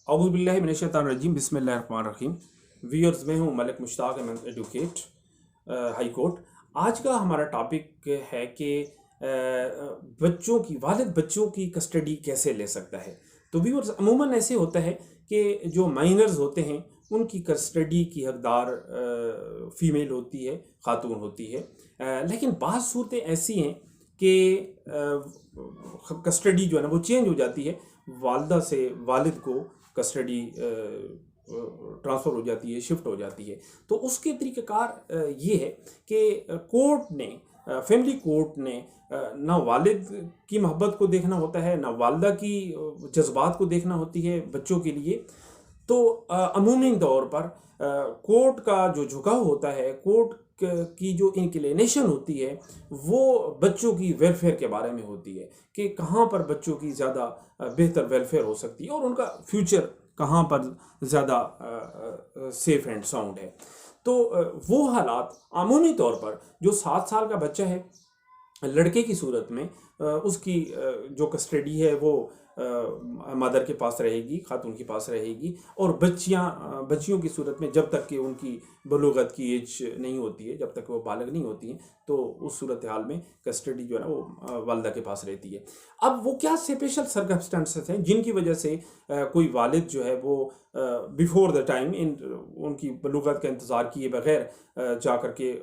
اعوذ باللہ من الشیطان الرجیم، بسم اللہ الرحمن الرحیم۔ ویورز، میں ہوں ملک مشتاق احمد ایڈوکیٹ، ہائی کورٹ۔ آج کا ہمارا ٹاپک ہے کہ والد بچوں کی کسٹڈی کیسے لے سکتا ہے۔ تو ویورز، عموماً ایسے ہوتا ہے کہ جو مائنرز ہوتے ہیں ان کی کسٹڈی کی حقدار فیمیل ہوتی ہے، خاتون ہوتی ہے، لیکن بعض صورتیں ایسی ہیں کہ کسٹڈی جو ہے نا وہ چینج ہو جاتی ہے، والدہ سے والد کو کسٹڈی ٹرانسفر ہو جاتی ہے، شفٹ ہو جاتی ہے۔ تو اس کے طریقہ کار یہ ہے کہ کورٹ نے، فیملی کورٹ نے نہ والد کی محبت کو دیکھنا ہوتا ہے، نہ والدہ کی جذبات کو دیکھنا ہوتی ہے بچوں کے لیے۔ تو عمومی طور پر کورٹ کا جو جھکاؤ ہوتا ہے، کورٹ کی جو انکلینیشن ہوتی ہے، وہ بچوں کی ویلفیئر کے بارے میں ہوتی ہے کہ کہاں پر بچوں کی زیادہ بہتر ویلفیئر ہو سکتی ہے اور ان کا فیوچر کہاں پر زیادہ سیف اینڈ ساؤنڈ ہے۔ تو وہ حالات عمومی طور پر جو 7 سال کا بچہ ہے، لڑکے کی صورت میں اس کی جو کسٹڈی ہے وہ مدر کے پاس رہے گی، خاتون کے پاس رہے گی، اور بچیوں کی صورت میں جب تک کہ ان کی بلوغت کی ایج نہیں ہوتی ہے، جب تک وہ بالغ نہیں ہوتی ہیں، تو اس صورتحال میں کسٹڈی جو ہے نا وہ والدہ کے پاس رہتی ہے۔ اب وہ کیا اسپیشل سرکمسٹانسز ہیں جن کی وجہ سے کوئی والد جو ہے وہ بیفور دا ٹائم ان کی بلوغت کا انتظار کیے بغیر جا کر کے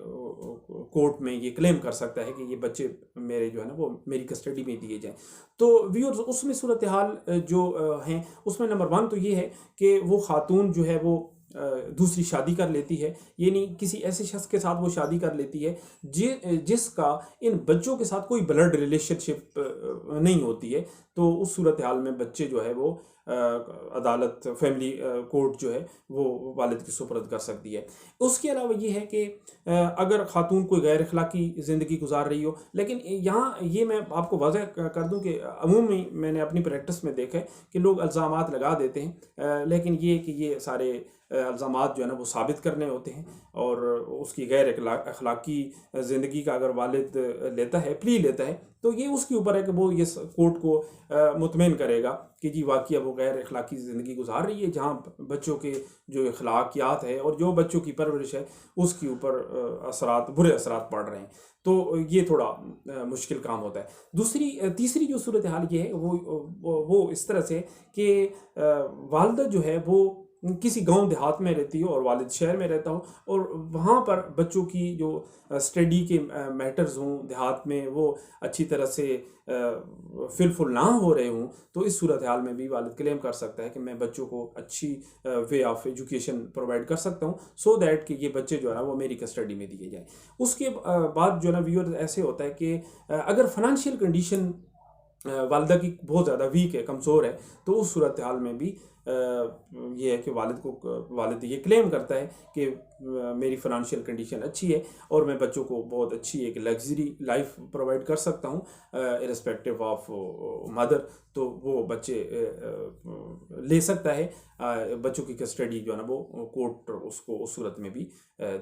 کورٹ میں یہ کلیم کر سکتا ہے کہ یہ بچے میرے جو ہے نا وہ میری کسٹڈی میں دیے جائیں۔ تو ویورز، اس میں صورتحال جو ہیں اس میں نمبر 1 تو یہ ہے کہ وہ خاتون جو ہے وہ دوسری شادی کر لیتی ہے، یعنی کسی ایسے شخص کے ساتھ وہ شادی کر لیتی ہے جس کا ان بچوں کے ساتھ کوئی بلڈ ریلیشن شپ نہیں ہوتی ہے۔ تو اس صورتحال میں بچے جو ہے وہ عدالت، فیملی کورٹ جو ہے وہ والد کی سپرد کر سکتی ہے۔ اس کے علاوہ یہ ہے کہ اگر خاتون کوئی غیر اخلاقی زندگی گزار رہی ہو، لیکن یہاں یہ میں آپ کو واضح کر دوں کہ عمومی میں نے اپنی پریکٹس میں دیکھا ہے کہ لوگ الزامات لگا دیتے ہیں، لیکن یہ کہ یہ سارے الزامات جو ہے نا وہ ثابت کرنے ہوتے ہیں، اور اس کی غیر اخلاقی زندگی کا اگر والد لیتا ہے، پلی لیتا ہے، تو یہ اس کے اوپر ہے کہ وہ یہ کورٹ کو مطمئن کرے گا کہ جی واقعہ وہ غیر اخلاقی زندگی گزار رہی ہے، جہاں بچوں کے جو اخلاقیات ہے اور جو بچوں کی پرورش ہے اس کے اوپر برے اثرات پڑ رہے ہیں۔ تو یہ تھوڑا مشکل کام ہوتا ہے۔ تیسری جو صورتحال یہ ہے وہ اس طرح سے کہ والدہ جو ہے وہ کسی گاؤں دیہات میں رہتی ہو اور والد شہر میں رہتا ہو، اور وہاں پر بچوں کی جو اسٹڈی کے میٹرز ہوں دیہات میں وہ اچھی طرح سے فل نہ ہو رہے ہوں، تو اس صورتحال میں بھی والد کلیم کر سکتا ہے کہ میں بچوں کو اچھی وے آف ایجوکیشن پرووائڈ کر سکتا ہوں، سو دیٹ کہ یہ بچے جو ہے نا وہ میری کسٹڈی میں دیے جائیں۔ اس کے بعد جو ہے نا ویور ایسے ہوتا ہے کہ اگر فنانشیل کنڈیشن والدہ کی بہت زیادہ ویک ہے، کمزور ہے، تو اس صورتحال میں بھی یہ ہے کہ والد یہ کلیم کرتا ہے کہ میری فنانشیل کنڈیشن اچھی ہے اور میں بچوں کو بہت اچھی ایک لگژری لائف پرووائڈ کر سکتا ہوں ارسپیکٹو آف مدر، تو وہ بچے لے سکتا ہے۔ بچوں کی کسٹڈی جو ہے نا وہ کورٹ اس کو اس صورت میں بھی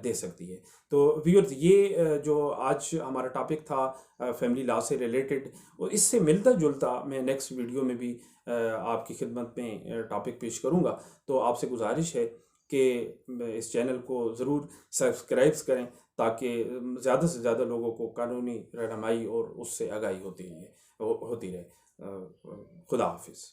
دے سکتی ہے۔ تو ویورز، یہ جو آج ہمارا ٹاپک تھا فیملی لا سے ریلیٹڈ، اس سے ملتا جلتا میں نیکسٹ ویڈیو میں بھی آپ کی خدمت میں ٹاپک پیش کروں گا۔ تو آپ سے گزارش ہے کہ اس چینل کو ضرور سبسکرائب کریں تاکہ زیادہ سے زیادہ لوگوں کو قانونی رہنمائی اور اس سے آگاہی ہوتی رہے۔ خدا حافظ۔